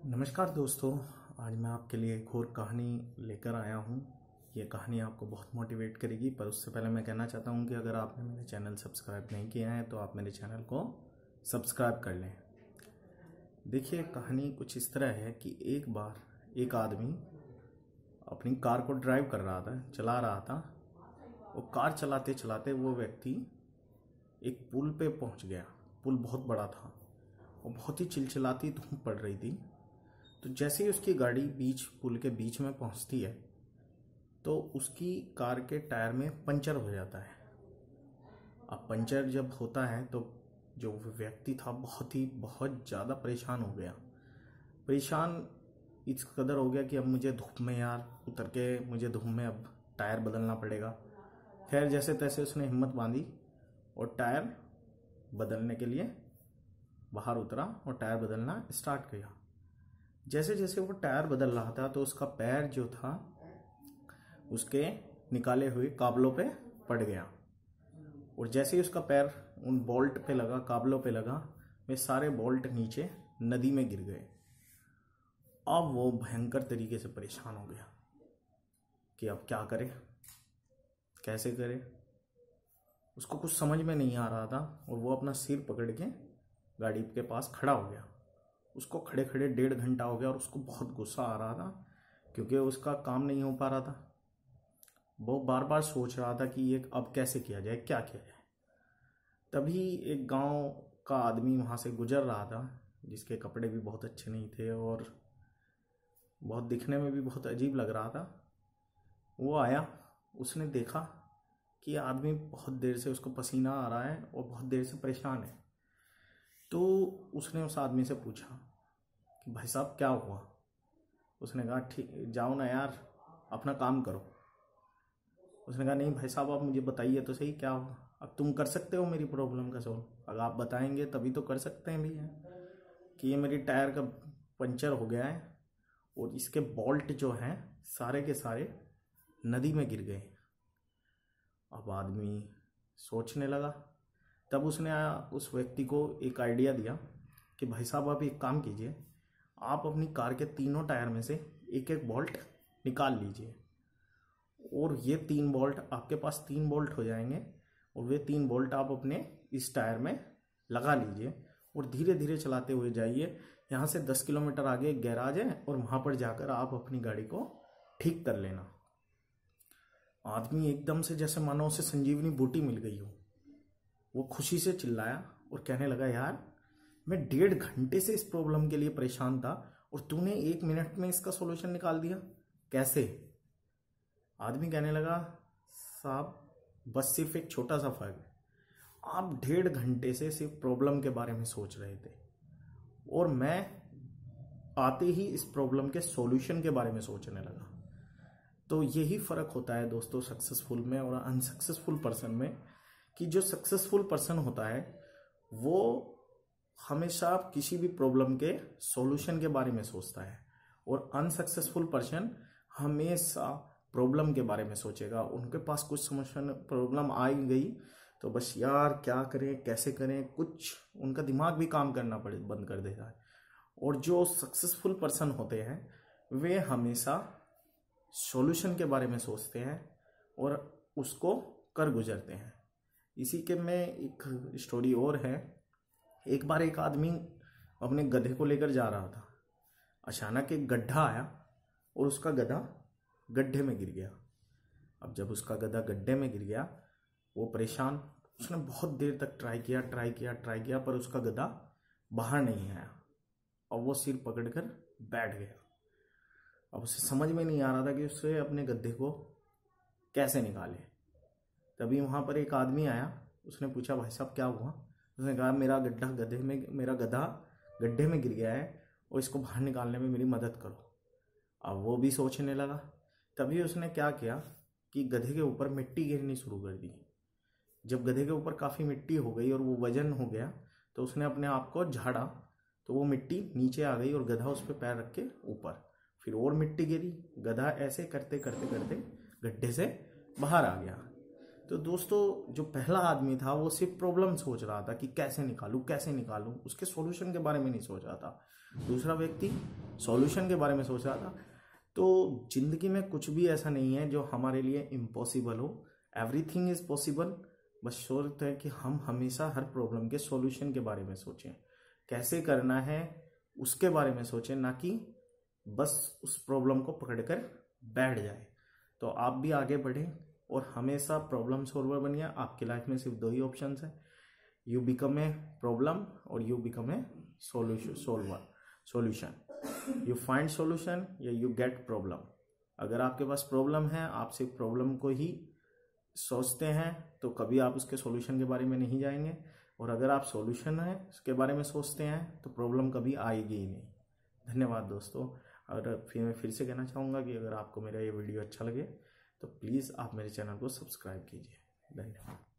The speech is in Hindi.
नमस्कार दोस्तों। आज मैं आपके लिए एक और कहानी लेकर आया हूँ। ये कहानी आपको बहुत मोटिवेट करेगी, पर उससे पहले मैं कहना चाहता हूँ कि अगर आपने मेरे चैनल सब्सक्राइब नहीं किया है तो आप मेरे चैनल को सब्सक्राइब कर लें। देखिए, कहानी कुछ इस तरह है कि एक बार एक आदमी अपनी कार को ड्राइव कर रहा था, चला रहा था। वो कार चलाते चलाते वो व्यक्ति एक पुल पे पहुँच गया। पुल बहुत बड़ा था और बहुत ही चिलचिलाती धूप पड़ रही थी। तो जैसे ही उसकी गाड़ी पुल के बीच में पहुंचती है तो उसकी कार के टायर में पंचर हो जाता है। अब पंचर जब होता है तो जो व्यक्ति था बहुत ज़्यादा परेशान हो गया। परेशान इस कदर हो गया कि अब मुझे धूप में उतर के मुझे धूप में अब टायर बदलना पड़ेगा। खैर, जैसे तैसे उसने हिम्मत बांधी और टायर बदलने के लिए बाहर उतरा और टायर बदलना स्टार्ट किया। जैसे जैसे वो टायर बदल रहा था तो उसका पैर जो था उसके निकाले हुए काबलों पे पड़ गया, और जैसे ही उसका पैर उन बोल्ट पे लगा, काबलों पे लगा, वे सारे बोल्ट नीचे नदी में गिर गए। अब वो भयंकर तरीके से परेशान हो गया कि अब क्या करे, कैसे करे। उसको कुछ समझ में नहीं आ रहा था और वो अपना सिर पकड़ के गाड़ी के पास खड़ा हो गया। उसको खड़े खड़े 1.5 घंटा हो गया और उसको बहुत गुस्सा आ रहा था क्योंकि उसका काम नहीं हो पा रहा था। वो बार बार सोच रहा था कि ये अब कैसे किया जाए, क्या किया जाए। तभी एक गांव का आदमी वहां से गुजर रहा था, जिसके कपड़े भी बहुत अच्छे नहीं थे और बहुत दिखने में भी बहुत अजीब लग रहा था। वो आया, उसने देखा कि आदमी बहुत देर से उसको पसीना आ रहा है और बहुत देर से परेशान है। तो उसने उस आदमी से पूछा कि भाई साहब क्या हुआ। उसने कहा, ठीक जाओ ना यार, अपना काम करो। उसने कहा, नहीं भाई साहब, आप मुझे बताइए तो सही क्या हुआ। अब तुम कर सकते हो मेरी प्रॉब्लम का सॉल्व, अगर आप बताएंगे तभी तो कर सकते हैं भैया। कि ये मेरी टायर का पंचर हो गया है और इसके बोल्ट जो हैं सारे के सारे नदी में गिर गए। अब आदमी सोचने लगा। तब उसने उस व्यक्ति को एक आइडिया दिया कि भाई साहब, आप एक काम कीजिए, आप अपनी कार के तीनों टायर में से एक एक बोल्ट निकाल लीजिए और ये 3 बोल्ट, आपके पास 3 बोल्ट हो जाएंगे और वे 3 बोल्ट आप अपने इस टायर में लगा लीजिए और धीरे धीरे चलाते हुए जाइए। यहाँ से 10 किलोमीटर आगे एक गैराज है और वहाँ पर जाकर आप अपनी गाड़ी को ठीक कर लेना। आदमी एकदम से जैसे मानो उसे संजीवनी बूटी मिल गई हो। वो खुशी से चिल्लाया और कहने लगा, यार मैं 1.5 घंटे से इस प्रॉब्लम के लिए परेशान था और तूने 1 मिनट में इसका सॉल्यूशन निकाल दिया, कैसे। आदमी कहने लगा, साहब बस सिर्फ एक छोटा सा फर्क है। आप 1.5 घंटे से सिर्फ प्रॉब्लम के बारे में सोच रहे थे और मैं आते ही इस प्रॉब्लम के सॉल्यूशन के बारे में सोचने लगा। तो यही फर्क होता है दोस्तों सक्सेसफुल में और अनसक्सेसफुल पर्सन में, कि जो सक्सेसफुल पर्सन होता है वो हमेशा किसी भी प्रॉब्लम के सॉल्यूशन के बारे में सोचता है और अनसक्सेसफुल पर्सन हमेशा प्रॉब्लम के बारे में सोचेगा। उनके पास कुछ समस्या, प्रॉब्लम आ ही गई तो बस यार क्या करें, कैसे करें, कुछ उनका दिमाग भी काम करना बंद कर देता है। और जो सक्सेसफुल पर्सन होते हैं वे हमेशा सॉल्यूशन के बारे में सोचते हैं और उसको कर गुजरते हैं। इसी के में एक स्टोरी और है। एक बार एक आदमी अपने गधे को लेकर जा रहा था। अचानक एक गड्ढा आया और उसका गधा गड्ढे में गिर गया। अब जब उसका गधा गड्ढे में गिर गया, वो परेशान, उसने बहुत देर तक ट्राई किया पर उसका गधा बाहर नहीं आया और वो सिर पकड़कर बैठ गया। अब उसे समझ में नहीं आ रहा था कि उसे अपने गधे को कैसे निकाले। तभी वहां पर एक आदमी आया, उसने पूछा, भाई साहब क्या हुआ। उसने कहा, मेरा गधा गड्ढे में गिर गया है और इसको बाहर निकालने में मेरी मदद करो। अब वो भी सोचने लगा। तभी उसने क्या किया कि गधे के ऊपर मिट्टी गिरनी शुरू कर दी। जब गधे के ऊपर काफ़ी मिट्टी हो गई और वो वजन हो गया तो उसने अपने आप को झाड़ा तो वो मिट्टी नीचे आ गई और गधा उस पर पैर रख के ऊपर, फिर और मिट्टी गिरी। गधा ऐसे करते करते करते गड्ढे से बाहर आ गया। तो दोस्तों, जो पहला आदमी था वो सिर्फ प्रॉब्लम सोच रहा था कि कैसे निकालूं, उसके सॉल्यूशन के बारे में नहीं सोच रहा था। दूसरा व्यक्ति सॉल्यूशन के बारे में सोच रहा था। तो जिंदगी में कुछ भी ऐसा नहीं है जो हमारे लिए इम्पॉसिबल हो, एवरीथिंग इज पॉसिबल। बस शर्त है कि हम हमेशा हर प्रॉब्लम के सॉल्यूशन के बारे में सोचें, कैसे करना है उसके बारे में सोचें, ना कि बस उस प्रॉब्लम को पकड़कर बैठ जाए। तो आप भी आगे बढ़ें और हमेशा प्रॉब्लम सॉल्वर बनिए। आपकी लाइफ में सिर्फ 2 ही ऑप्शन है, यू बिकम ए प्रॉब्लम और you become a solution. You find solution या यू गेट प्रॉब्लम। अगर आपके पास प्रॉब्लम है, आप सिर्फ प्रॉब्लम को ही सोचते हैं, तो कभी आप उसके सॉल्यूशन के बारे में नहीं जाएंगे। और अगर आप सॉल्यूशन है उसके बारे में सोचते हैं तो प्रॉब्लम कभी आएगी ही नहीं। धन्यवाद दोस्तों। और मैं फिर से कहना चाहूँगा कि अगर आपको मेरा ये वीडियो अच्छा लगे तो प्लीज़ आप मेरे चैनल को सब्सक्राइब कीजिए। धन्यवाद।